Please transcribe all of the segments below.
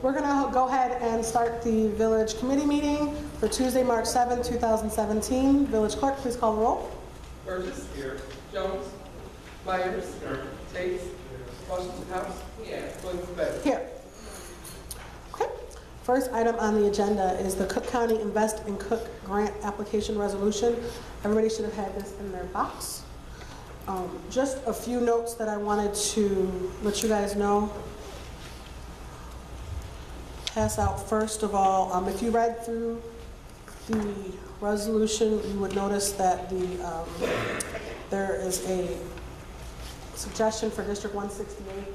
we're going to go ahead and start the village committee meeting for Tuesday, March 7th, 2017. Village clerk, please call the roll. Burgess. Here. Jones. Myers. Here. Tate. Washington House. Here. Williams. Here. Okay. First item on the agenda is the Cook County Invest in Cook Grant Application Resolution. Everybody should have had this in their box. Just a few notes that I wanted to let you guys know. Pass out first of all, if you read through the resolution, you would notice that there is a suggestion for District 168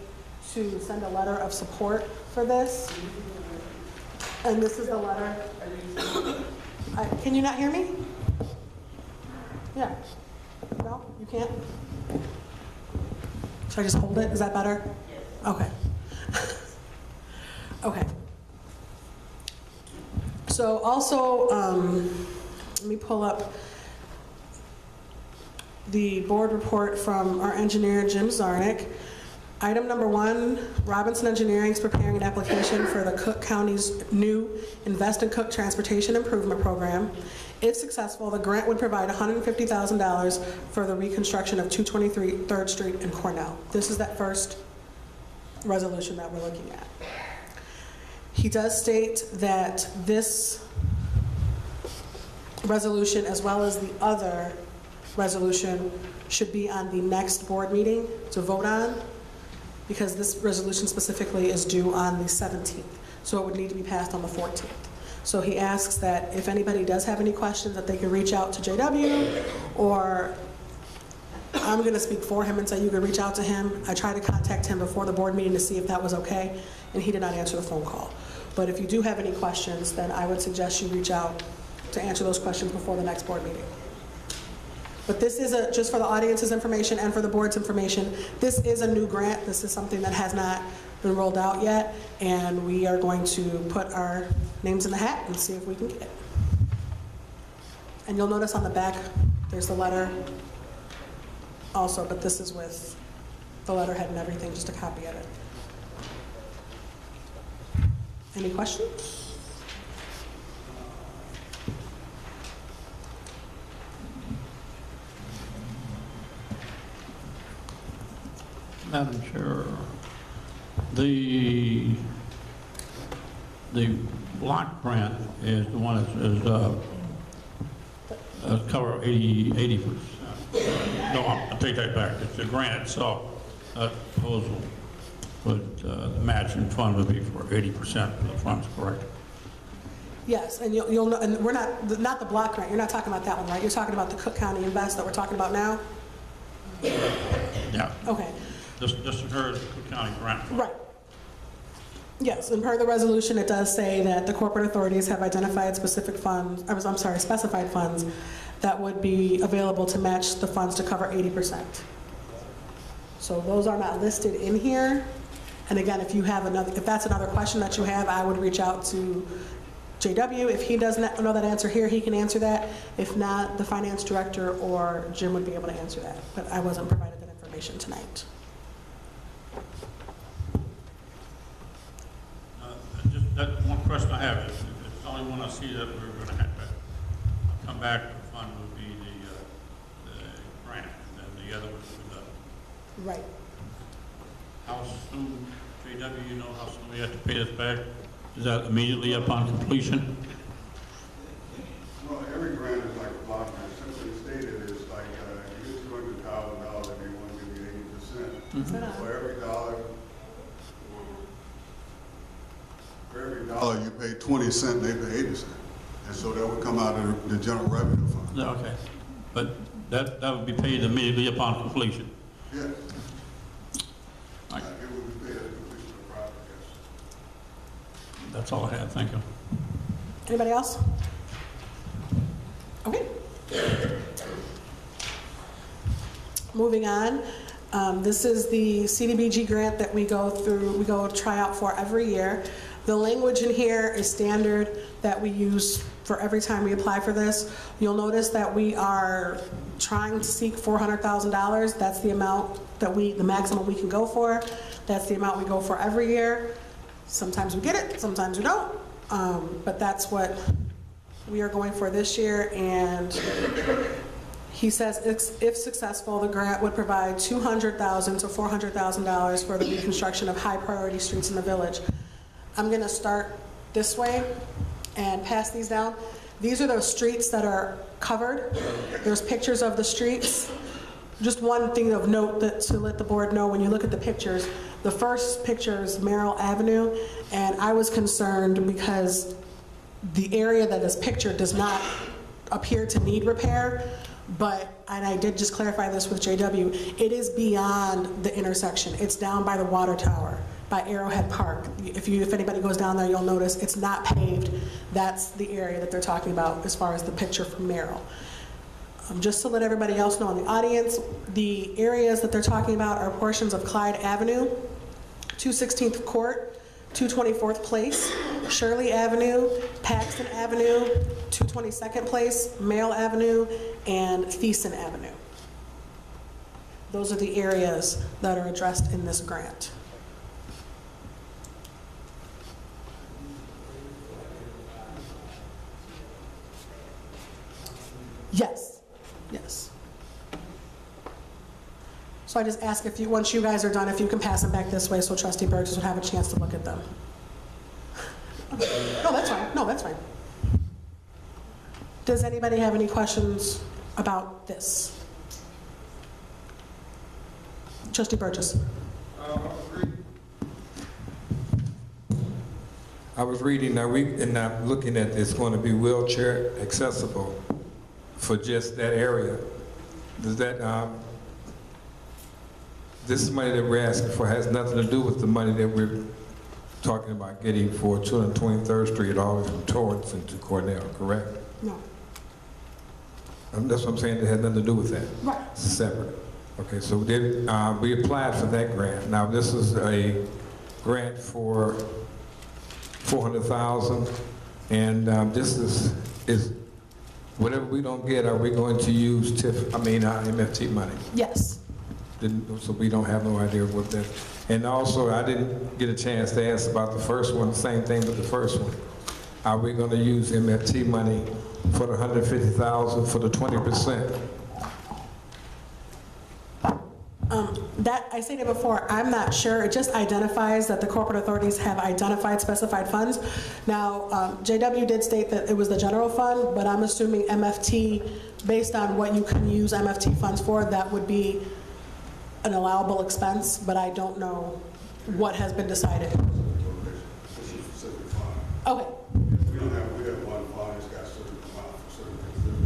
to send a letter of support for this. And this is the letter. Can you not hear me? Yeah. No, you can't? Should I just hold it? Is that better? Yes. Okay. Okay. So also, let me pull up the board report from our engineer, Jim Zarnick. Item number 1, Robinson Engineering is preparing an application for the Cook County's new Invest in Cook Transportation Improvement Program. If successful, the grant would provide $150,000 for the reconstruction of 223 3rd Street in Cornell. This is that first resolution that we're looking at. He does state that this resolution, as well as the other resolution, should be on the next board meeting to vote on, because this resolution specifically is due on the 17th. So it would need to be passed on the 14th. So he asks that if anybody does have any questions, that they can reach out to JW, or I'm going to speak for him and say you can reach out to him. I tried to contact him before the board meeting to see if that was okay, and he did not answer the phone call. But if you do have any questions, then I would suggest you reach out to answer those questions before the next board meeting. But this is just for the audience's information and for the board's information. This is a new grant. This is something that has not been rolled out yet, and we are going to put our names in the hat and see if we can get it. And you'll notice on the back, there's the letter also, but this is with the letterhead and everything, just a copy of it. Any questions? Madam Chair, the block grant is the one that is cover 80%. No, I'll take that back. It's the grant itself. That proposal would the matching fund would be for 80% of the funds, correct? Yes, and you'll know, and we're not the block grant. You're not talking about that one, right? You're talking about the Cook County Invest that we're talking about now? Yeah. Okay. Just her Cook County grant fund. Right. Yes, and per the resolution, it does say that the corporate authorities have identified specific funds, specified funds that would be available to match the funds to cover 80%. So those are not listed in here. And again, if that's another question that you have, I would reach out to JW. If he doesn't know that answer here, he can answer that. If not, the finance director or Jim would be able to answer that. But I wasn't provided that information tonight. Just that one question I have is, it's the only one I see that we're going to have to come back to fund would be the grant, and then the other ones would be the. Right. How soon, JW, you know how soon we have to pay this back? Is that immediately upon completion? Well, every grant is like a block grant. Simply stated, it's like you get $200,000 if you want to give you 80%. Mm-hmm. For every dollar you pay 20 cents, they pay 80 cents. And so that would come out of the general revenue fund. Yeah, okay. But that would be paid immediately upon completion? Yes. Right. It would be paid at the completion of the project, yes. That's all I had. Thank you. Anybody else? Okay. Moving on. This is the CDBG grant that we go try out for every year. The language in here is standard that we use for every time we apply for this. You'll notice that we are trying to seek $400,000. That's the amount that the maximum we can go for. That's the amount we go for every year. Sometimes we get it, sometimes we don't. But that's what we are going for this year. And he says if successful, the grant would provide $200,000 to $400,000 for the reconstruction of high priority streets in the village. I'm gonna start this way and pass these down. These are those streets that are covered. There's pictures of the streets. Just one thing of note that to let the board know, when you look at the pictures, the first picture is Merrill Avenue, and I was concerned because the area that is pictured does not appear to need repair, and I did just clarify this with JW, it is beyond the intersection. It's down by the water tower, by Arrowhead Park. If anybody goes down there, you'll notice it's not paved. That's the area that they're talking about as far as the picture from Merrill. Just to let everybody else know in the audience, the areas that they're talking about are portions of Clyde Avenue, 216th Court, 224th Place, Shirley Avenue, Paxton Avenue, 222nd Place, Merrill Avenue, and Thiessen Avenue. Those are the areas that are addressed in this grant. Yes. Yes. So I just ask if you, once you guys are done, if you can pass them back this way so Trustee Burgess would have a chance to look at them. No, that's fine. No, that's fine. Does anybody have any questions about this? Trustee Burgess. I was reading now, and I'm looking at it's going to be wheelchair accessible for just that area. Does that, this money that we're asking for has nothing to do with the money that we're talking about getting for 223rd Street all the way from Torrance into Cornell, correct? No. That's what I'm saying, it has nothing to do with that. Right. It's separate. Okay, so we applied for that grant. Now this is a grant for $400,000, and this is whatever we don't get, are we going to use MFT money? Yes. So we don't have no idea what that. And also, I didn't get a chance to ask about the first one. Same thing with the first one. Are we going to use MFT money for the $150,000 for the 20%? That I stated before, I'm not sure. It just identifies that the corporate authorities have identified specified funds. Now, JW did state that it was the general fund, but I'm assuming MFT, based on what you can use MFT funds for, that would be an allowable expense, but I don't know what has been decided. Okay. We have one fund, it's got certain amount for certain things.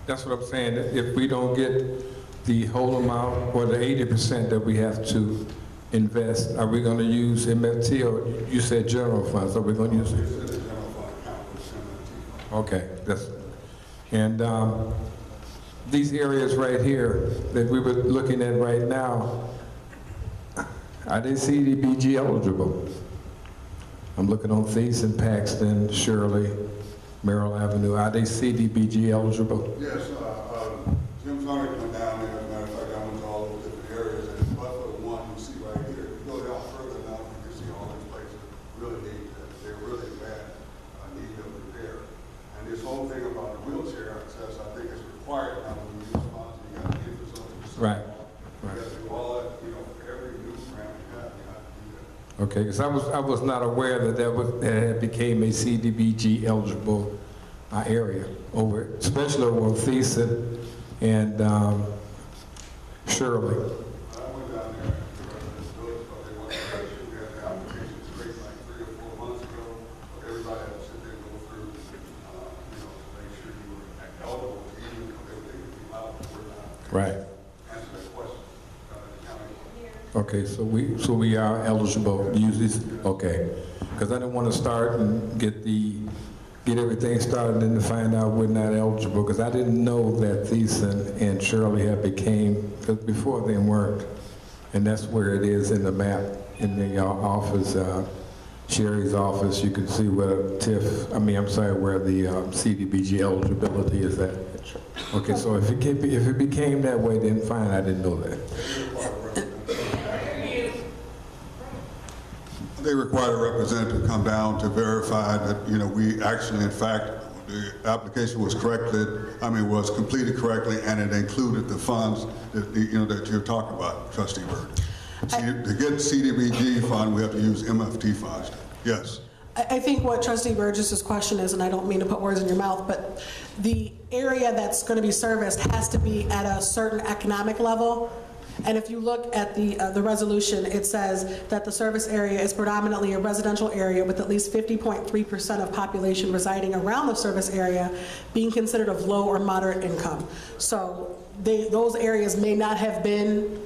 That's what I'm saying. If we don't get the whole amount or the 80% that we have to invest, are we going to use MFT, or you said general funds? Are we going to use it? Okay, and these areas right here that we were looking at right now, are they CDBG eligible? I'm looking on Thiessen, Paxton, Shirley, Merrill Avenue. Are they CDBG eligible? Yes, Jim's already went down there. As a matter of fact, I went to all those different areas, and but for the one you see right here, if you go down further now, you can see all these places really need, they're really bad, need of repair. And this whole thing about the wheelchair access, I think is required now when you use funds, you got to give this over to someone. Right. You got to do all that, for every new grant you have to do that. Okay, because I was not aware that that became a CDBG eligible area over, especially over Thiessen and Shirley. I went down there to this village, but they wanted to make sure we had the applications straight like 3 or 4 months ago. But everybody had to sit there and go through, to make sure you were eligible, even if they would be out or not. Right. Answer that question. Okay, so we are eligible to use this. Okay, because I didn't want to start and get everything started and then to find out we're not eligible, because I didn't know that Thiessen and Shirley had became, because before they weren't, and that's where it is in the map in the office, Sherry's office. You can see where where the CDBG eligibility is at. Okay, so if it became that way, then fine. I didn't know that. They required a representative to come down to verify that, we actually, in fact, the application was was completed correctly, and it included the funds that, that you're talking about, Trustee Burgess. To get CDBG fund, we have to use MFT funds. Yes. I think what Trustee Burgess's question is, and I don't mean to put words in your mouth, but the area that's going to be serviced has to be at a certain economic level. And if you look at the resolution, it says that the service area is predominantly a residential area with at least 50.3% of population residing around the service area being considered of low or moderate income. So those areas may not have been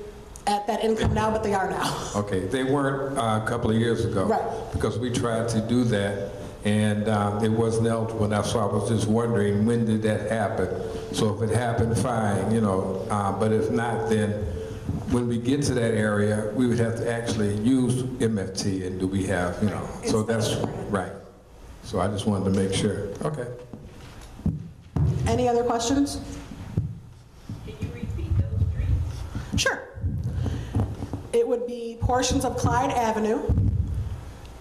at that income now, but they are now. Okay, they weren't a couple of years ago. Right. Because we tried to do that, and it wasn't eligible. Now, so I was just wondering, when did that happen? So if it happened, fine, but if not, then when we get to that area, we would have to actually use MFT, and do we have, so that's right. So I just wanted to make sure. Okay. Any other questions? Can you repeat those streets? Sure. It would be portions of Clyde Avenue,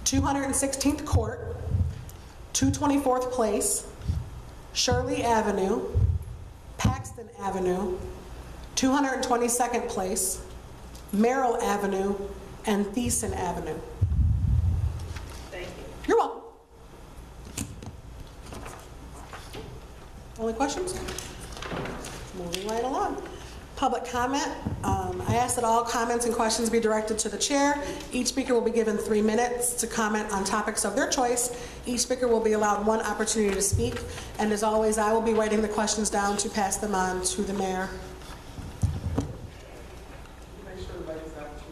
216th Court, 224th Place, Shirley Avenue, Paxton Avenue, 222nd Place, Merrill Avenue, and Thiessen Avenue. Thank you. You're welcome. Only questions? Moving right along. Public comment. I ask that all comments and questions be directed to the chair. Each speaker will be given 3 minutes to comment on topics of their choice. Each speaker will be allowed 1 opportunity to speak. And as always, I will be writing the questions down to pass them on to the mayor. Make sure everybody's out to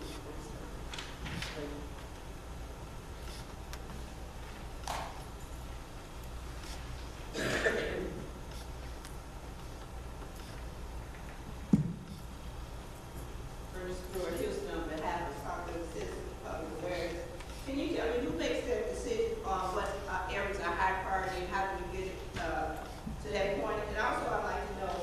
Houston, on behalf of Sauk Citizens Public Affairs, can you tell me who makes that decision on what areas are high priority and how do we get it to that point? And also, I'd like to know,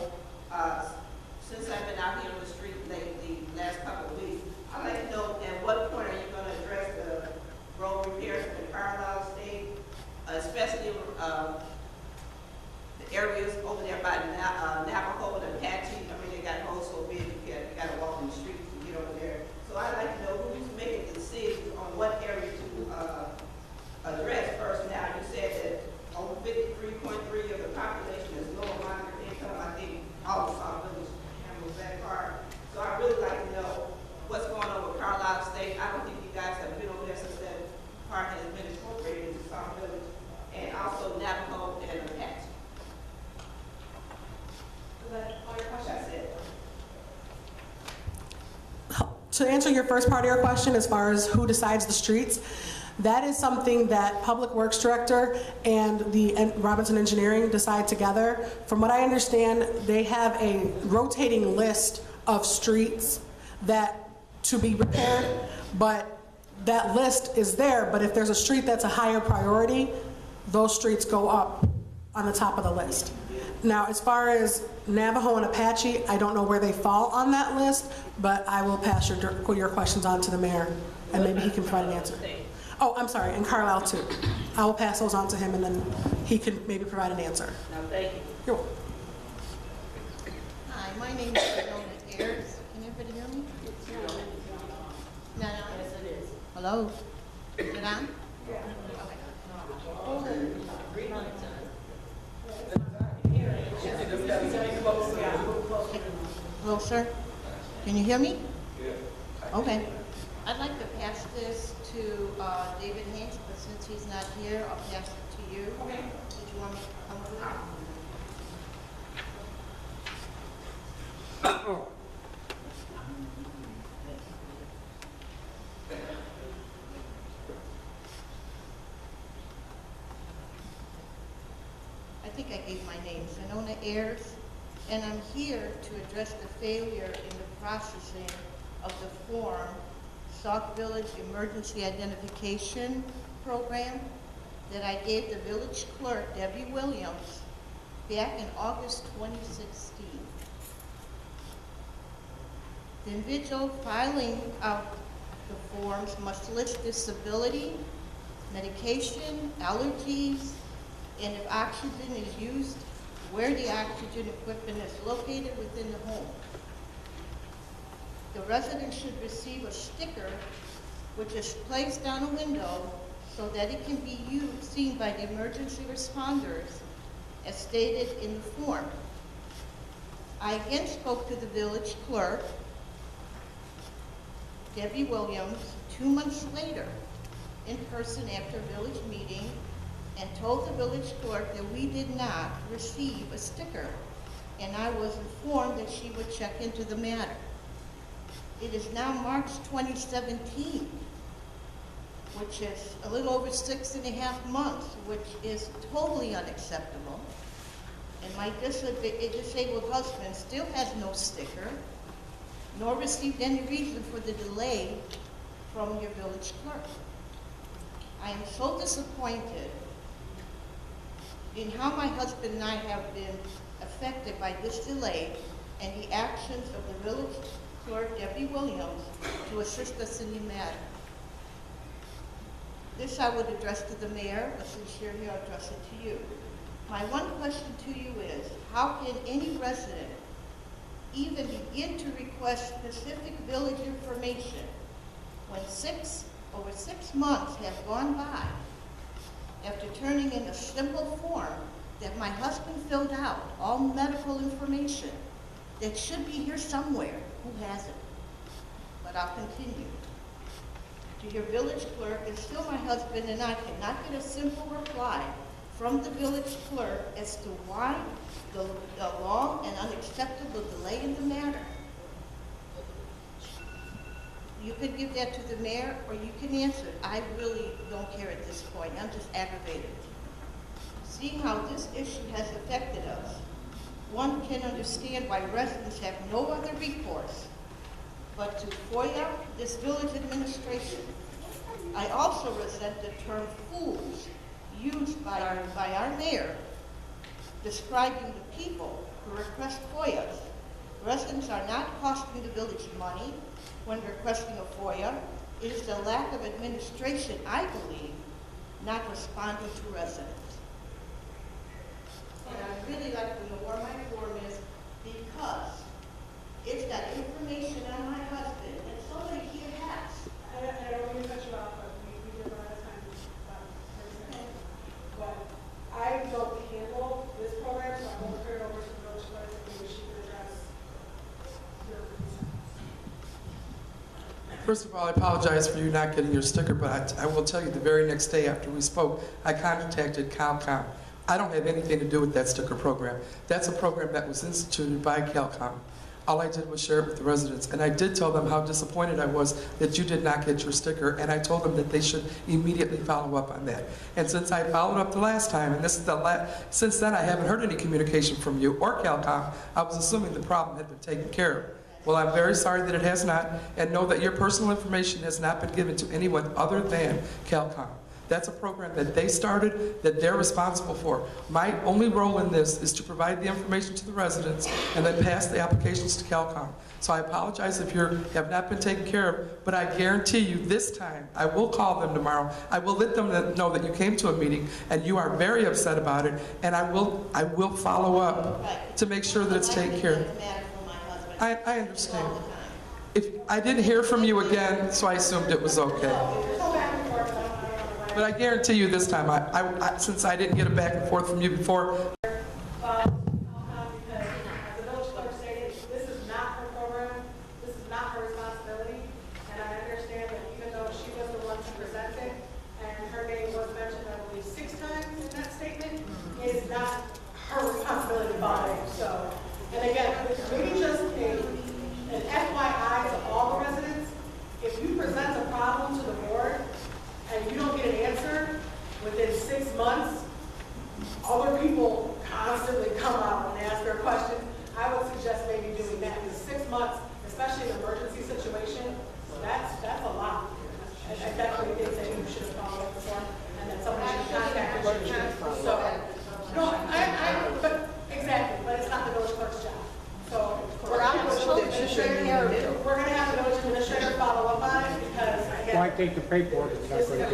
since I've been out here on the street lately, last couple of weeks, I'd like to know at what point are you going to address the road repairs in P.L.A.N State, especially the areas over there by Navajo and Apache. I mean, they got holes so big you got to walk in the streets to get over there. So I'd like to know who's making the decisions on what area to address first. Now, you said that over 53.3 of the population is low or moderate income. I think all of Sauk Village handles that part. So I'd really like to know what's going on with P.L.A.N State. I don't think you guys have been over there since that part has been incorporated into Sauk Village, and also Navajo and Apache. All your questions I said. To answer your first part of your question, as far as who decides the streets, that is something that Public Works Director and the Robinson Engineering decide together. From what I understand, they have a rotating list of streets that to be repaired, but that list is there. But if there's a street that's a higher priority, those streets go up on the top of the list. Now, as far as Navajo and Apache, I don't know where they fall on that list, but I will pass your questions on to the mayor, and maybe he can provide an answer. Oh, I'm sorry, and Carlisle too. I will pass those on to him, and then he can maybe provide an answer. No, thank you. You're welcome. Hi, my name is Fiona Ayers. Can everybody hear me? No, yes, it is. Hello? Is it on? Yeah. Okay. Closer? Can you hear me? Yeah. Okay. I'd like to pass this to David Hanks, but since he's not here, I'll pass it to you. Okay. Did you want me to come with it? I think I gave my name, Fiona Ayers, and I'm here to address the failure in the processing of the form Sauk Village Emergency Identification Program that I gave the village clerk, Debbie Williams, back in August 2016. The individual filing out the forms must list disability, medication, allergies, and if oxygen is used, where the oxygen equipment is located within the home. The resident should receive a sticker which is placed on a window so that it can be seen by the emergency responders as stated in the form. I again spoke to the village clerk, Debbie Williams, 2 months later in person after a village meeting and told the village clerk that we did not receive a sticker, and I was informed that she would check into the matter. It is now March 2017, which is a little over 6.5 months, which is totally unacceptable. And my disabled husband still has no sticker, nor received any reason for the delay from your village clerk. I am so disappointed in how my husband and I have been affected by this delay and the actions of the village clerk, Debbie Williams, to assist us in the matter. This I would address to the mayor, but since you're here, I'll address it to you. My one question to you is, how can any resident even begin to request specific village information when over 6 months have gone by after turning in a simple form that my husband filled out, all medical information that should be here somewhere? Who has it? But I'll continue. To your village clerk, and still my husband and I cannot get a simple reply from the village clerk as to why the long and unacceptable delay in the matter. You could give that to the mayor, or you can answer it. I really don't care at this point. I'm just aggravated. Seeing how this issue has affected us, one can understand why residents have no other recourse but to FOIA this village administration. I also resent the term fools used by our mayor describing the people who request FOIAs. Residents are not costing the village money when requesting a FOIA. It is the lack of administration, I believe, not responding to residents. And I'd really like to know where my form is, because it's got information on my husband that somebody here has. I don't mean to cut you off, but we did run out of time. But I don't handle this program, so I won't turn it over to the village clerk and maybe she can address your concerns. First of all, I apologize for you not getting your sticker, but I will tell you the very next day after we spoke, I contacted CalCom. I don't have anything to do with that sticker program. That's a program that was instituted by CalCom. All I did was share it with the residents, and I did tell them how disappointed I was that you did not get your sticker, and I told them that they should immediately follow up on that. And since I followed up the last time, and this is since then I haven't heard any communication from you or CalCom, I was assuming the problem had been taken care of. Well, I'm very sorry that it has not, and know that your personal information has not been given to anyone other than CalCom. That's a program that they started, that they're responsible for. My only role in this is to provide the information to the residents and then pass the applications to CalCom. So I apologize if you have not been taken care of, but I guarantee you this time, I will call them tomorrow. I will let them know that you came to a meeting and you are very upset about it, and I will follow up to make sure that it's taken care of. I understand. If I didn't hear from you again, so I assumed it was okay. But I guarantee you this time, since I didn't get a back and forth from you before. Because as the village clerk stated, this is not her program, this is not her responsibility, and I understand that even though she was the one to present it, and her name was mentioned, I believe, 6 times in that statement, it is not her responsibility to follow. So, and again, maybe just an FYI to all the residents, if you present a problem to the board, and you don't get an answer within 6 months, other people constantly come out and ask their questions. I would suggest maybe doing that in 6 months, especially in an emergency situation. So that's a lot. I definitely think that you should have followed up before, and that somebody should contact the village. So, no, but exactly, but it's not the village clerk's job. So we're going to have the village administrator follow up on it, because again, to take the paperwork. It's not going to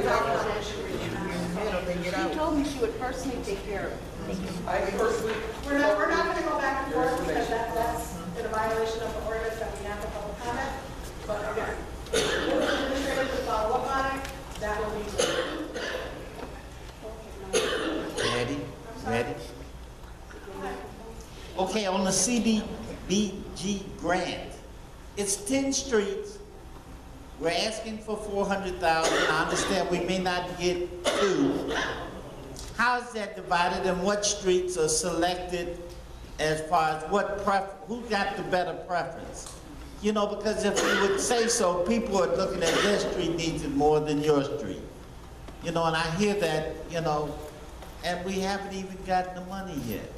get out. She told me she would personally take care of it. We're not gonna go back and forth because that's in a violation of the ordinance that we have a public comment. But again, if the administrator to follow up on it, that will be. Ready? Okay, on the CDBG grant, it's 10 streets. We're asking for 400,000. I understand we may not get 2. How is that divided, and what streets are selected as far as who got the better preference? You know, because if you would say so, people are looking at their street needs it more than your street. You know, and I hear that, you know, and we haven't even gotten the money yet.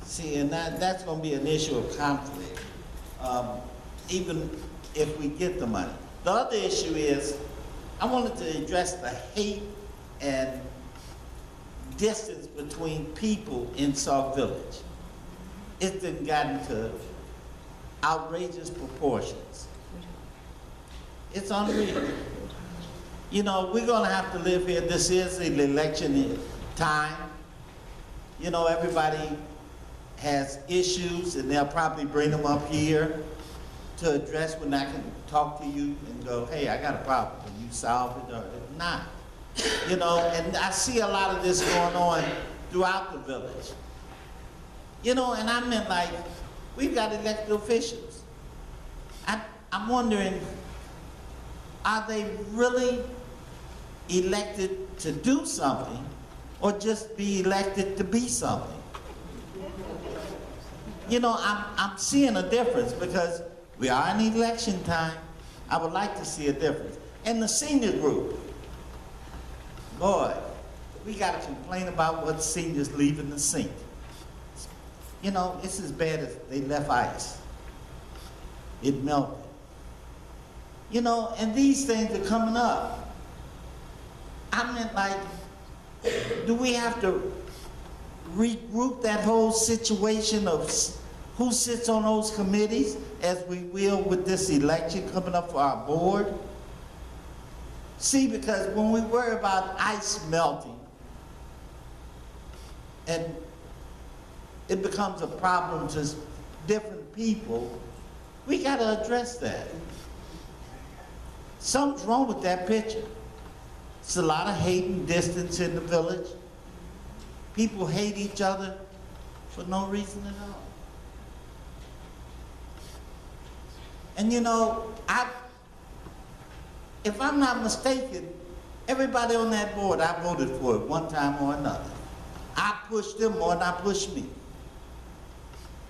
See, and that's going to be an issue of conflict, even if we get the money. The other issue is, I wanted to address the hate and distance between people in Sauk Village. It's been gotten to outrageous proportions. It's unreal. You know, we're gonna have to live here. This is the election time. You know, everybody has issues and they'll probably bring them up here to address when I can talk to you and go, hey, I got a problem. Can you solve it or not? You know, and I see a lot of this going on throughout the village. You know, and I meant like, we've got elected officials. I'm wondering, are they really elected to do something or just be elected to be something? You know, I'm seeing a difference because we are in election time. I would like to see a difference. And the senior group, boy, we got to complain about what seniors leave in the sink. You know, it's as bad as they left ice. It melted. You know, and these things are coming up. I meant like, do we have to regroup that whole situation of who sits on those committees as we will with this election coming up for our board? See, because when we worry about ice melting and it becomes a problem to different people, we got to address that. Something's wrong with that picture. It's a lot of hate and distance in the village. People hate each other for no reason at all. And you know, if I'm not mistaken, everybody on that board, I voted for it one time or another. I pushed them more than I pushed me.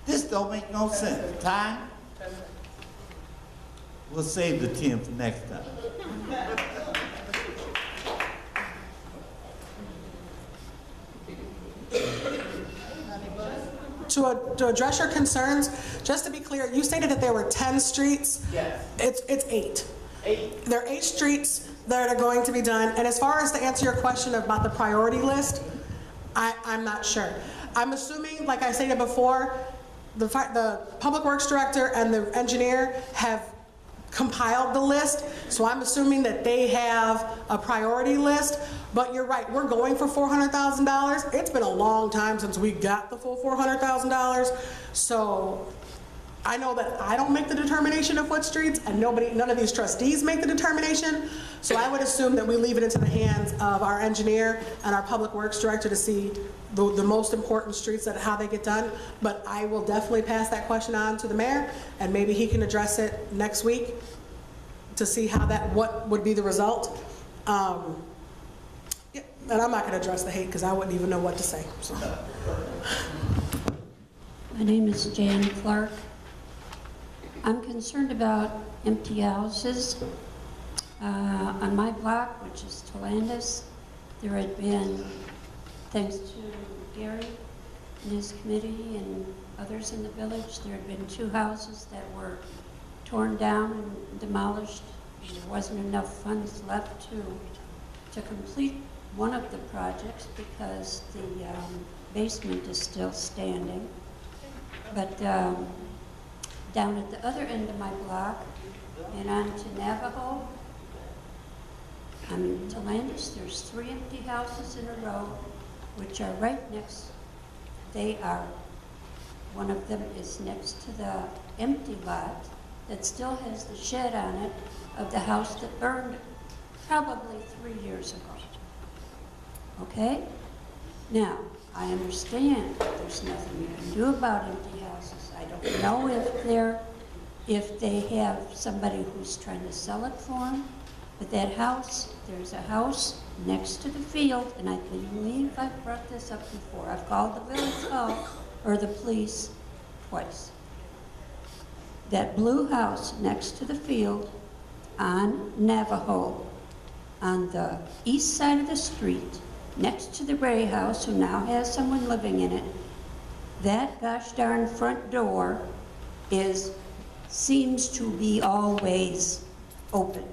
This don't make no sense. Time? We'll save the 10 for next time. To address your concerns, just to be clear, you stated that there were 10 streets. Yes. It's 8. 8. There are 8 streets that are going to be done. And as far as to answer your question about the priority list, I'm not sure. I'm assuming, like I stated before, the Public Works Director and the engineer have compiled the list, so I'm assuming that they have a priority list. But you're right, we're going for $400,000. It's been a long time since we got the full $400,000. So I know that I don't make the determination of what streets, and none of these trustees make the determination. So I would assume that we leave it into the hands of our engineer and our Public Works Director to see the most important streets and how they get done. But I will definitely pass that question on to the mayor, and maybe he can address it next week to see how what would be the result. Yeah, and I'm not going to address the hate because I wouldn't even know what to say. So. My name is Jan Clark. I'm concerned about empty houses. On my block, which is Tolandis, there had been, thanks to Gary and his committee and others in the village, there had been 2 houses that were torn down and demolished. There wasn't enough funds left to complete one of the projects because the basement is still standing. But down at the other end of my block and on to Navajo, on Tolandis, there's 3 empty houses in a row, which are right next, one of them is next to the empty lot that still has the shed on it of the house that burned probably 3 years ago. Okay? Now, I understand there's nothing you can do about empty houses. I don't know if they have somebody who's trying to sell it for them, but that house, there's a house next to the field, and I believe I've brought this up before. I've called the village hall or the police twice. That blue house next to the field on Navajo, on the east side of the street, next to the Ray house, who now has someone living in it, that gosh darn front door seems to be always open.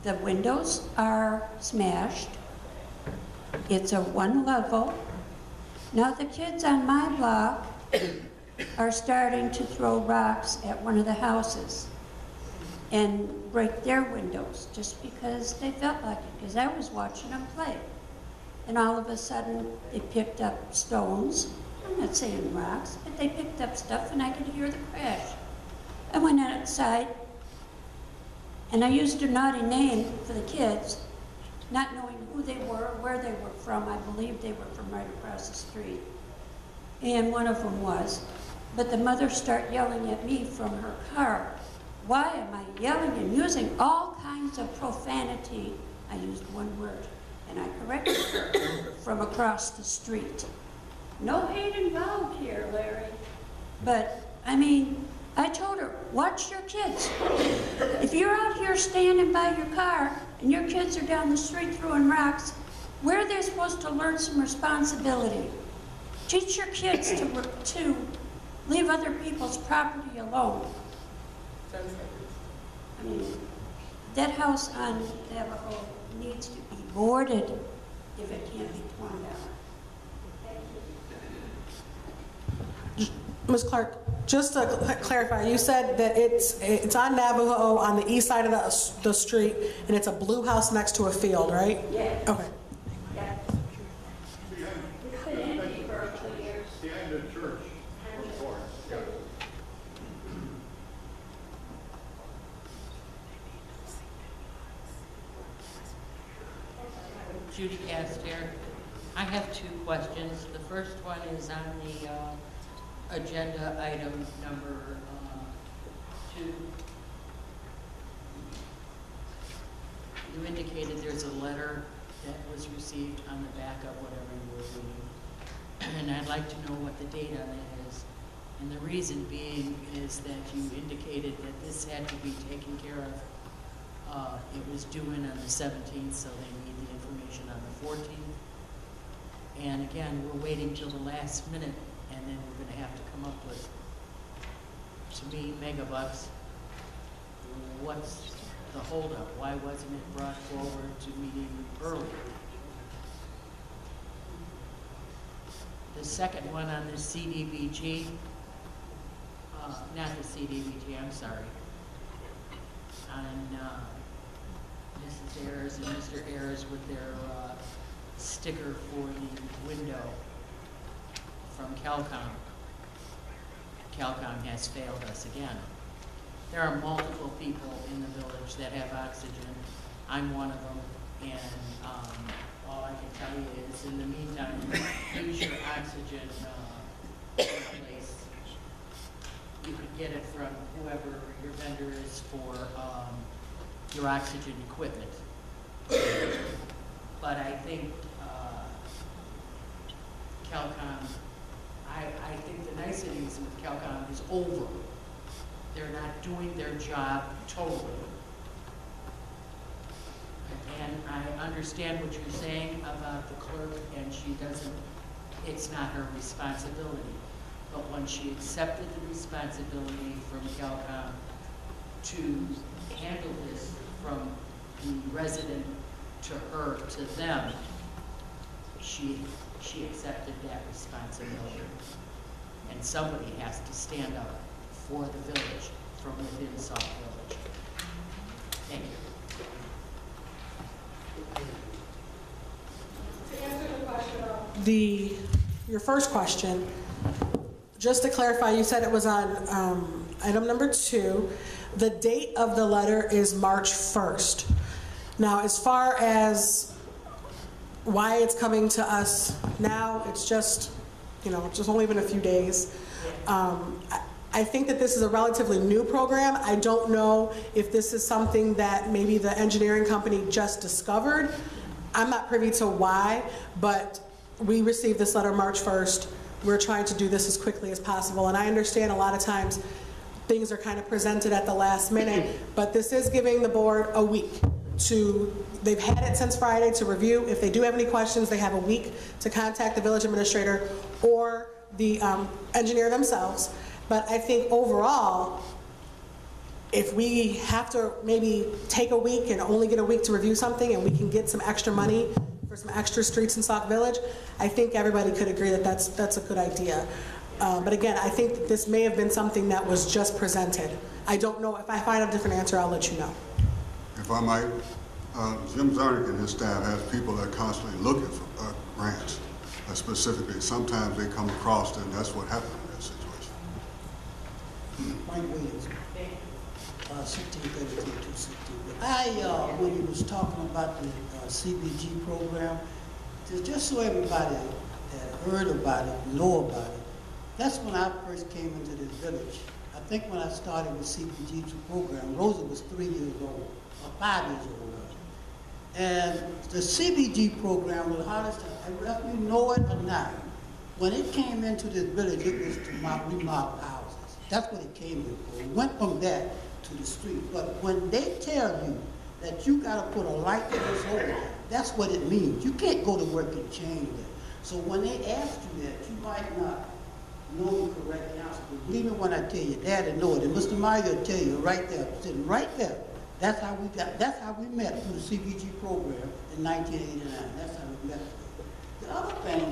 The windows are smashed. It's a 1 level. Now the kids on my block are starting to throw rocks at one of the houses and break their windows just because they felt like it, because I was watching them play. And all of a sudden, they picked up stones. I'm not saying rocks, but they picked up stuff and I could hear the crash. I went outside and I used a naughty name for the kids, not knowing who they were, where they were from. I believe they were from right across the street. And one of them was. But the mother started yelling at me from her car. Why am I yelling and using all kinds of profanity? I used 1 word, and I corrected her from across the street. No hate involved here, Larry. But, I mean, I told her, watch your kids. If you're out here standing by your car and your kids are down the street throwing rocks, where are they supposed to learn some responsibility? Teach your kids to leave other people's property alone. I mean, that house on Navajo needs to be boarded if it can't be torn down. Ms. Clark, just to clarify, you said that it's on Navajo on the east side of the street, and it's a blue house next to a field, right? Yeah. Okay. Yeah. It's been empty for 2 years. Behind the church. Judy Castier. I have 2 questions. The first one is on the agenda item number 2. You indicated there's a letter that was received on the back of whatever you were reading. And I'd like to know what the date on that is. And the reason being is that you indicated that this had to be taken care of. It was due in on the 17th, so they need the information on the 14th. And again, we're waiting till the last minute, and then we're going to have to come up with, to me, megabucks. What's the holdup? Why wasn't it brought forward to meeting earlier? The second one on the CDBG, not the CDBG, I'm sorry, on Mrs. Ayers and Mr. Ayers with their sticker for the window from P.L.A.N. P.L.A.N. has failed us again. There are multiple people in the village that have oxygen. I'm one of them, and all I can tell you is, in the meantime, use your oxygen place. You could get it from whoever your vendor is for your oxygen equipment. But I think P.L.A.N., I think the niceties with P.L.A.N. is over. They're not doing their job totally. And I understand what you're saying about the clerk, and she doesn't, it's not her responsibility. But when she accepted the responsibility from P.L.A.N. to handle this from the resident to her, to them, she accepted that responsibility. And somebody has to stand up for the village from within Sauk Village. Thank you. To answer the question of your first question, just to clarify, you said it was on item number 2. The date of the letter is March 1st. Now, as far as why it's coming to us now, it's just, it's just only been a few days. I think that this is a relatively new program. I don't know if this is something that maybe the engineering company just discovered. I'm not privy to why, but we received this letter March 1st. We're trying to do this as quickly as possible, and I understand a lot of times things are kind of presented at the last minute, but this is giving the board a week they've had it since Friday to review. If they do have any questions, they have a week to contact the village administrator or the engineer themselves. But I think overall, if we have to maybe take a week and only get a week to review something and we can get some extra money for some extra streets in Sauk Village, I think everybody could agree that that's a good idea. But again, I think that this may have been something that was just presented. I don't know. If I find a different answer, I'll let you know. If I might, Jim Zarnick and his staff has people that are constantly looking for grants. Specifically, sometimes they come across and that's what happened in that situation. Mike Williams, 1632-216. When you was talking about the CBG program, just so everybody that heard about it, know about it, that's when I first came into this village. I think when I started with CBG program, Rosa was 3 years old, or 5 years old. And the CBG program was hardest, whether you know it or not, when it came into this village, it was to remodel houses. That's what it came in for. It went from that to the street. But when they tell you that you got to put a light in this hole, that's what it means. You can't go to work and change that. So when they ask you that, you might not know the correct answer. But believe me when I tell you, Daddy know it. And Mr. Meyer will tell you right there, sitting right there. That's how we met through the CBG program in 1989. That's how we met. The other thing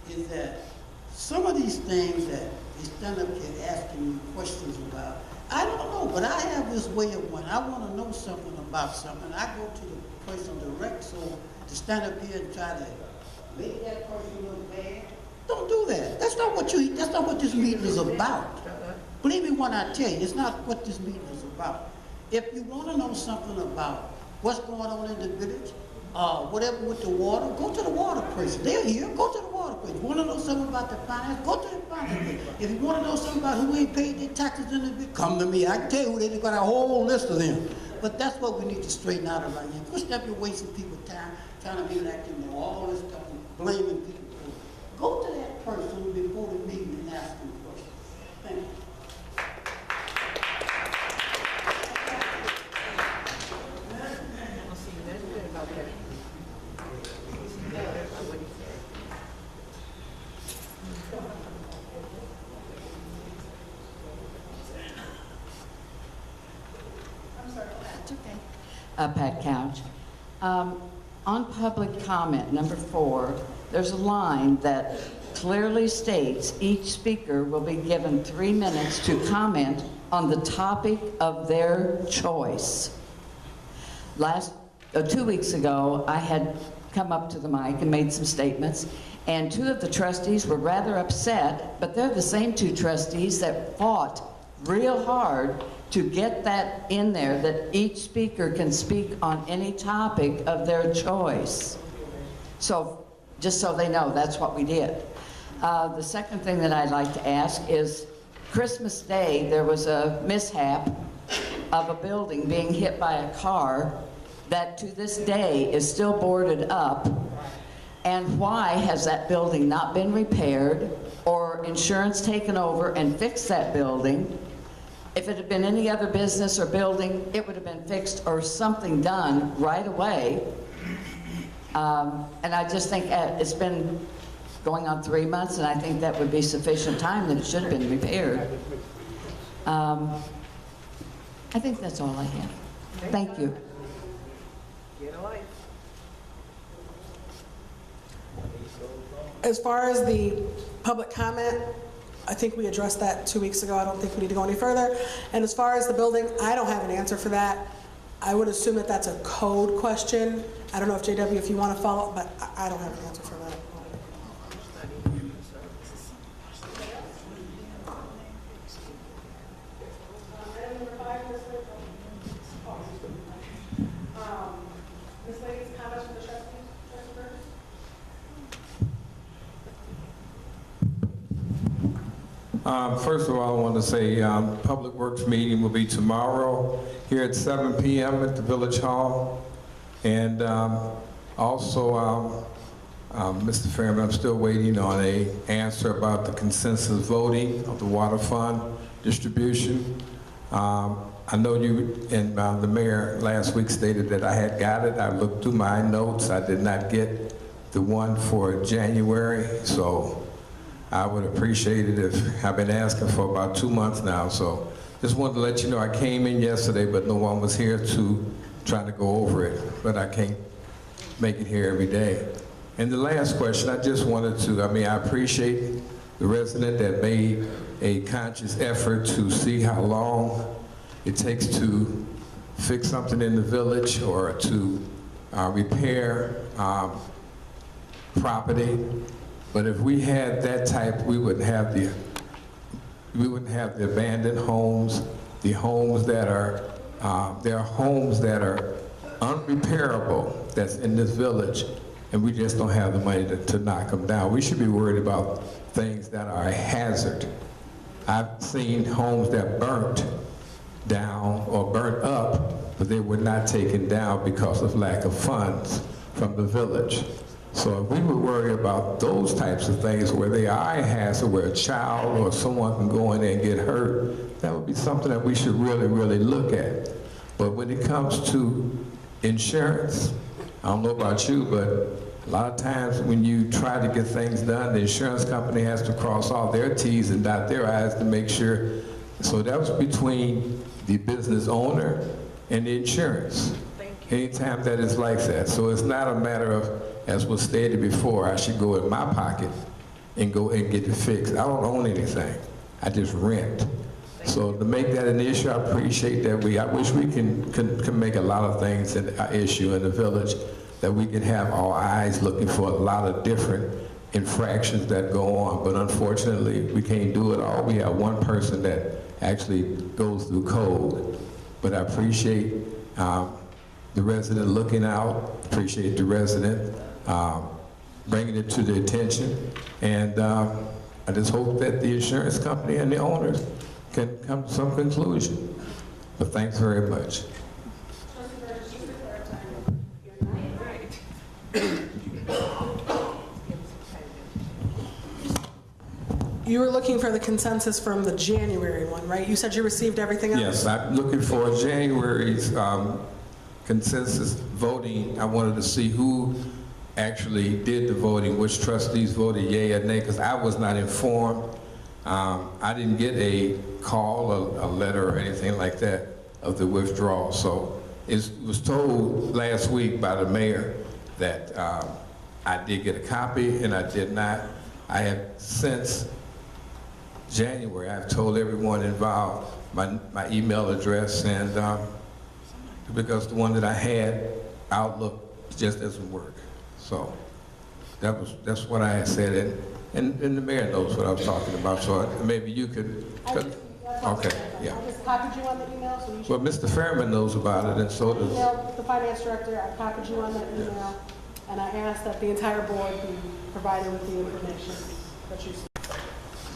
is that some of these things that they stand up here asking me questions about, I don't know, but I have this way of when I want to know something about something, I go to the person direct. So to stand up here and try to make that person look bad, don't do that. That's not what this meeting is about. Believe me when I tell you, it's not what this meeting is about. If you want to know something about what's going on in the village, whatever with the water, go to the water person. They're here, go to the water person. You want to know something about the finance, go to the finance person. If you want to know something about who ain't paid their taxes in the village, come to me. I can tell you who they've got a whole list of them. But that's what we need to straighten out around here. Quit step, you're wasting people's time trying to be like them, know all this stuff and blaming people for it. Go to that person before the meeting and ask them questions. Thank you. Pat Couch. On public comment, number 4, there's a line that clearly states each speaker will be given 3 minutes to comment on the topic of their choice. 2 weeks ago, I had come up to the mic and made some statements, and 2 of the trustees were rather upset, but they're the same 2 trustees that fought real hard to get that in there, that each speaker can speak on any topic of their choice. So, just so they know, that's what we did. The second thing that I'd like to ask is, Christmas Day, there was a mishap of a building being hit by a car that to this day is still boarded up. And why has that building not been repaired or insurance taken over and fixed that building? If it had been any other business or building, it would have been fixed or something done right away. And I just think it's been going on 3 months, and I think that would be sufficient time that it should have been repaired. I think that's all I have. Thank you. As far as the public comment, I think we addressed that 2 weeks ago. I don't think we need to go any further. And as far as the building, I don't have an answer for that. I would assume that that's a code question. I don't know if JW, if you want to follow, but I don't have an answer for that. Ms. Ladies, comments from the trustees? First of all, I want to say Public Works meeting will be tomorrow here at 7 p.m. at the Village Hall. And also, Mr. Fairman, I'm still waiting on an answer about the consensus voting of the water fund distribution. I know you and the mayor last week stated that I had got it. I looked through my notes. I did not get the one for January, so I would appreciate it if I've been asking for about 2 months now. So just wanted to let you know I came in yesterday, but no one was here to try to go over it. But I can't make it here every day. And the last question, I just wanted to, I appreciate the resident that made a conscious effort to see how long it takes to fix something in the village or to repair property. But if we had that type, we wouldn't have the abandoned homes, the homes that are, there are homes that are unrepairable that's in this village, and we just don't have the money to knock them down. We should be worried about things that are a hazard. I've seen homes that burnt down or burnt up, but they were not taken down because of lack of funds from the village. So if we would worry about those types of things where they are a hazard, where a child or someone can go in there and get hurt, that would be something that we should really, really look at. But when it comes to insurance, I don't know about you, but a lot of times when you try to get things done, the insurance company has to cross all their T's and dot their I's to make sure. So that was between the business owner and the insurance. Anytime that is like that. So it's not a matter of, as was stated before, I should go in my pocket and go and get it fixed. I don't own anything. I just rent. So to make that an issue, I appreciate that. I wish we can make a lot of things an issue in the village, that we can have our eyes looking for a lot of different infractions that go on. But unfortunately, we can't do it all. We have one person that actually goes through code. But I appreciate the resident looking out, appreciate the resident bringing it to the attention, and I just hope that the insurance company and the owners can come to some conclusion. But thanks very much. You were looking for the consensus from the January one, right? You said you received everything else? Yes, I'm looking for January's consensus voting. I wanted to see who actually did the voting, which trustees voted yea or nay, because I was not informed. I didn't get a call, a letter, or anything like that of the withdrawal. So it was told last week by the mayor that I did get a copy, and I did not. I have since January, I've told everyone involved my email address, and because the one that I had, Outlook, just doesn't work. So that's what I had said, and the mayor knows what I was talking about. So maybe you could. Okay, yeah. I just copied you on the email, so you should. Well, Mr. Fairman knows about it, and so does. Emailed the finance director. I copied you on that email, and I asked that the entire board be provided with the information that you see.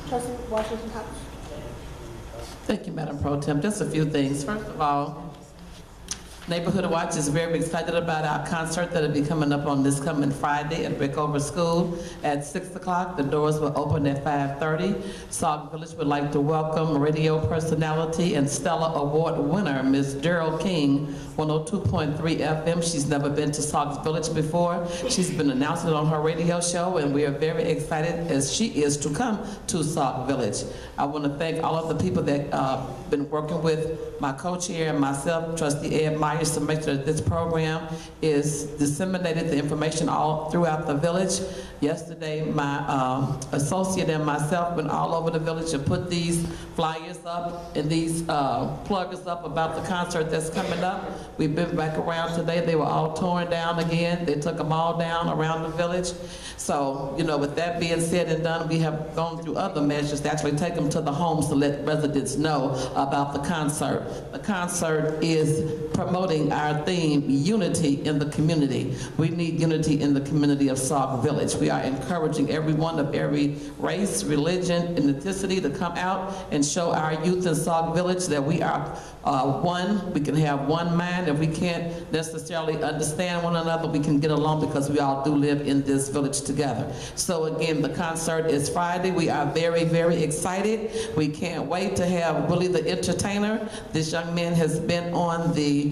Trustee Washington House. Thank you, Madam Pro Tem. Just a few things. First of all, Neighborhood Watch is very excited about our concert that will be coming up on this coming Friday at Rickover School at 6 o'clock. The doors will open at 5:30. Sauk Village would like to welcome radio personality and Stella Award winner, Ms. Daryl King, 102.3 FM. She's never been to Sauk Village before. She's been announcing it on her radio show, and we are very excited as she is to come to Sauk Village. I want to thank all of the people that been working with my co-chair and myself, Trustee Ed Myers, to make sure that this program is disseminated, the information all throughout the village. Yesterday, my associate and myself went all over the village and put these flyers up and these pluggers up about the concert that's coming up. We've been back around today. They were all torn down again. They took them all down around the village. So, you know, with that being said and done, we have gone through other measures to actually take them to the homes to let residents know about the concert. The concert is promoting our theme, unity in the community. We need unity in the community of Sauk Village. We are encouraging everyone of every race, religion, and ethnicity to come out and show our youth in Sauk Village that we are one. We can have one mind. If we can't necessarily understand one another, we can get along because we all do live in this village together. So again, the concert is Friday. We are very, very excited. We can't wait to have Willie the Entertainer. This young man has been on the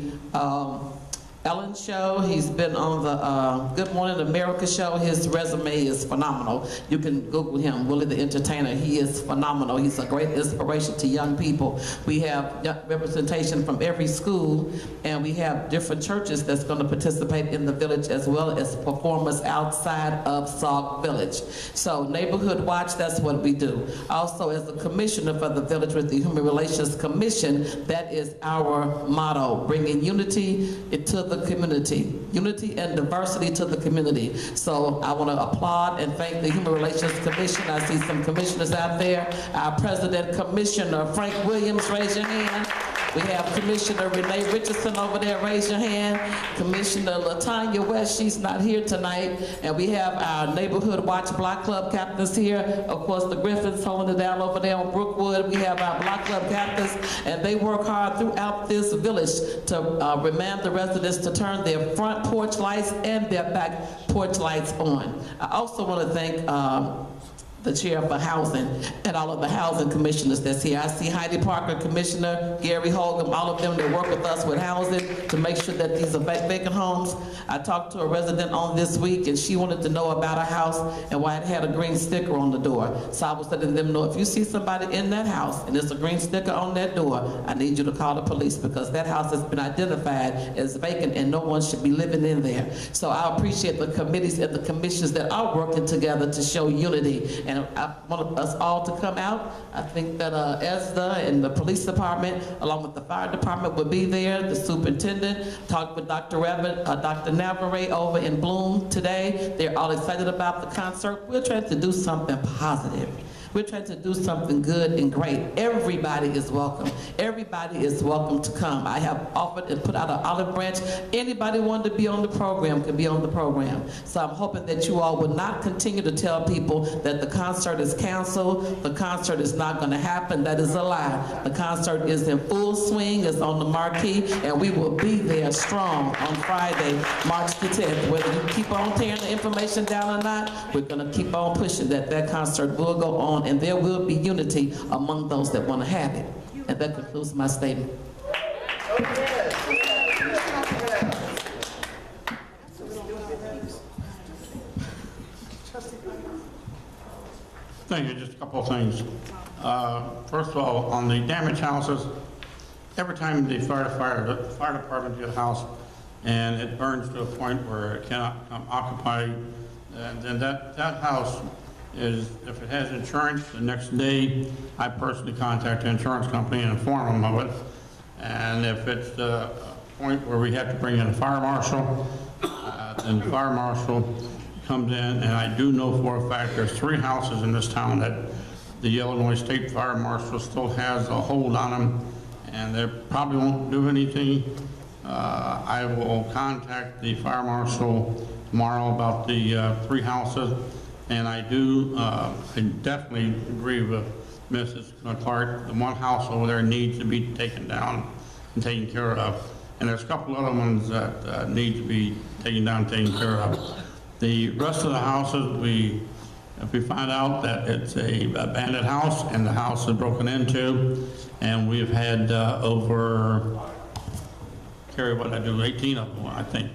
P.L.A.N. show. He's been on the Good Morning America show. His resume is phenomenal. You can Google him, Willie the Entertainer. He is phenomenal. He's a great inspiration to young people. We have representation from every school, and we have different churches that's going to participate in the village, as well as performers outside of Sauk Village. So Neighborhood Watch, that's what we do. Also, as the commissioner for the village with the Human Relations Commission, that is our motto, bringing unity to the community, unity and diversity to the community. So I want to applaud and thank the Human Relations Commission. I see some commissioners out there. Our President Commissioner Frank Williams, raise your hand. We have Commissioner Renee Richardson over there, raise your hand. Commissioner Latanya West, she's not here tonight. And we have our Neighborhood Watch Block Club captains here. Of course, the Griffins holding it down over there on Brookwood. We have our Block Club captains, and they work hard throughout this village to remind the residents to turn their front porch lights and their back porch lights on. I also want to thank the chair for housing and all of the housing commissioners that's here. I see Heidi Parker, Commissioner Gary Hogan, all of them that work with us with housing to make sure that these are vacant homes. I talked to a resident on this week, and she wanted to know about a house and why it had a green sticker on the door. So I was letting them know, if you see somebody in that house and there's a green sticker on that door, I need you to call the police, because that house has been identified as vacant and no one should be living in there. So I appreciate the committees and the commissions that are working together to show unity. And I want us all to come out. I think that ESDA and the police department, along with the fire department, will be there. The superintendent talked with Dr. Navarre over in Bloom today. They're all excited about the concert. We're trying to do something positive. We're trying to do something good and great. Everybody is welcome. Everybody is welcome to come. I have offered and put out an olive branch. Anybody wanting to be on the program can be on the program. So I'm hoping that you all will not continue to tell people that the concert is canceled. The concert is not going to happen. That is a lie. The concert is in full swing. It's on the marquee, and we will be there strong on Friday, March the 10th. Whether you keep on tearing the information down or not, we're going to keep on pushing that concert will go on, and there will be unity among those that want to have it. And that concludes my statement. Thank you. Just a couple of things. First of all, on the damaged houses, every time the fire department gets a house and it burns to a point where it cannot occupy, then that house is, if it has insurance, the next day I personally contact the insurance company and inform them of it. And if it's a point where we have to bring in a fire marshal, then the fire marshal comes in, and I do know for a fact there's 3 houses in this town that the Illinois State Fire Marshal still has a hold on them, and they probably won't do anything. I will contact the fire marshal tomorrow about the 3 houses. And I definitely agree with Mrs. Clark. The one house over there needs to be taken down and taken care of. And there's a couple other ones that need to be taken down and taken care of. The rest of the houses, if we find out that it's a abandoned house and the house is broken into, and we've had over, Carrie, what I do, 18 of them, I think.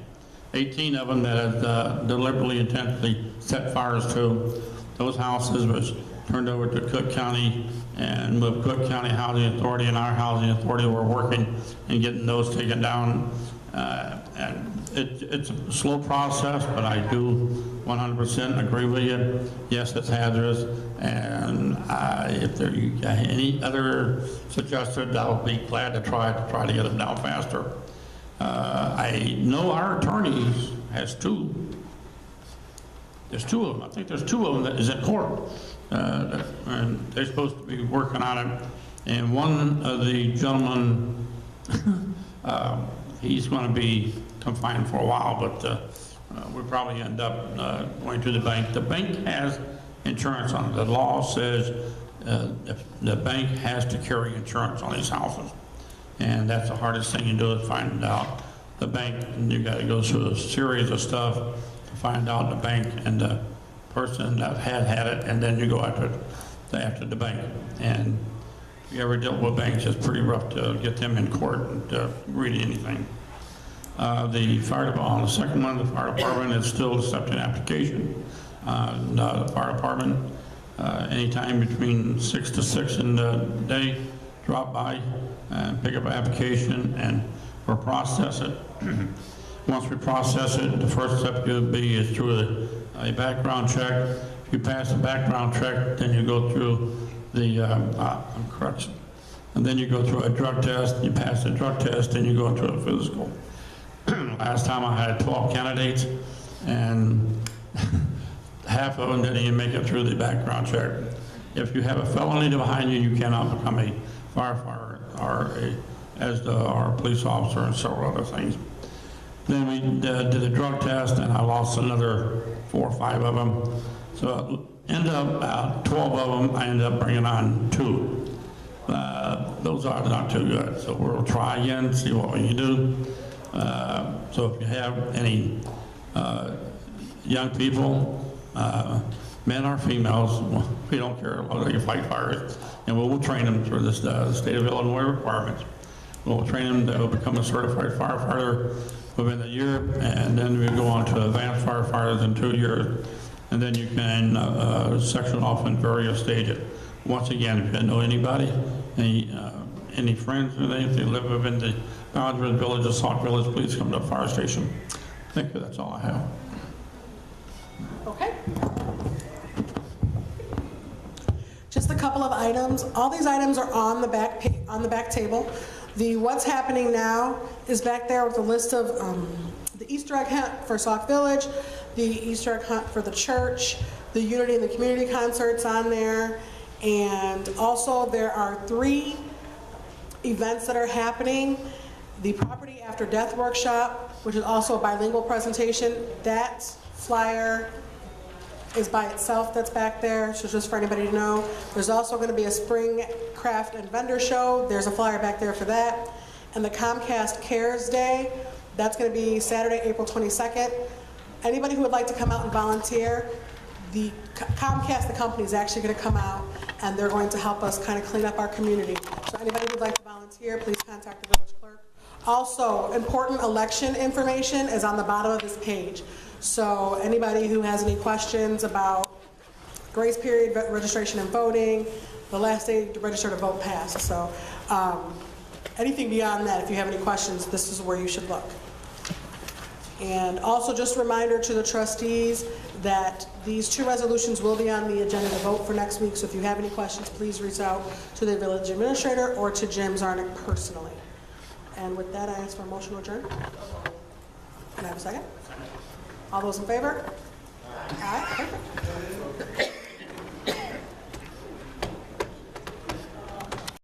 18 of them that have deliberately, intentionally set fires to. Those houses was turned over to Cook County, and with Cook County Housing Authority and our Housing Authority, we're working and getting those taken down. And it's a slow process, but I do 100% agree with you. Yes, it's hazardous, and if there you got any other suggested, I'll be glad to try to get them down faster. I know our attorney has two. There's two of them. I think there's two of them that is in court, and they're supposed to be working on it. And one of the gentlemen, he's going to be confined for a while, but we'll probably end up going to the bank. The bank has insurance on it. The law says the bank has to carry insurance on these houses. And that's the hardest thing you do is find out the bank, and you got to go through a series of stuff to find out the bank and the person that had it, and then you go after the bank. And if you ever dealt with banks, it's pretty rough to get them in court and read anything. The fire department, on the second one, the fire department is still accepting application. The fire department, anytime between 6 to 6 in the day, drop by and pick up an application, and we'll process it. Once we process it, the first step you'll be is through a background check. If you pass the background check, then you go through the correction. And then you go through a drug test, you pass the drug test, then you go into a physical. Last time I had 12 candidates, and half of them didn't even make it through the background check. If you have a felony behind you, you cannot become a firefighter or our police officer and several other things. Then we did a drug test, and I lost another 4 or 5 of them. So ended up about 12 of them, I ended up bringing on 2. Those are not too good. So we'll try again, see what we can do. So if you have any young people, men or females, we don't care whether you fight fires, and we'll train them through this state of Illinois requirements. We'll train them to become a certified firefighter within a year, and then we go on to advanced firefighters in 2 years, and then you can section off in various stages. Once again, if you know anybody, any friends or anything live within the boundaries of the village of Sauk Village, please come to the fire station. Thank you, that's all I have. Okay. Just a couple of items. All these items are on the back table. The what's happening now is back there with a list of the Easter egg hunt for Sauk Village, the Easter egg hunt for the church, the Unity and the Community concerts on there, and also there are 3 events that are happening. The Property After Death Workshop, which is also a bilingual presentation. That flyer is by itself, that's back there, so just for anybody to know. There's also going to be a spring craft and vendor show. There's a flyer back there for that. And the Comcast Cares Day, that's going to be Saturday, April 22nd. Anybody who would like to come out and volunteer, the Comcast, the company, is actually going to come out, and they're going to help us kind of clean up our community. So anybody who would like to volunteer, please contact the village clerk. Also, important election information is on the bottom of this page. So anybody who has any questions about grace period, registration and voting, the last day to register to vote passed. So anything beyond that, if you have any questions, this is where you should look. And also just a reminder to the trustees that these 2 resolutions will be on the agenda to vote for next week. So if you have any questions, please reach out to the village administrator or to Jim Zarnick personally. And with that, I ask for a motion to adjourn. Can I have a second? All those in favor? Aye. Perfect.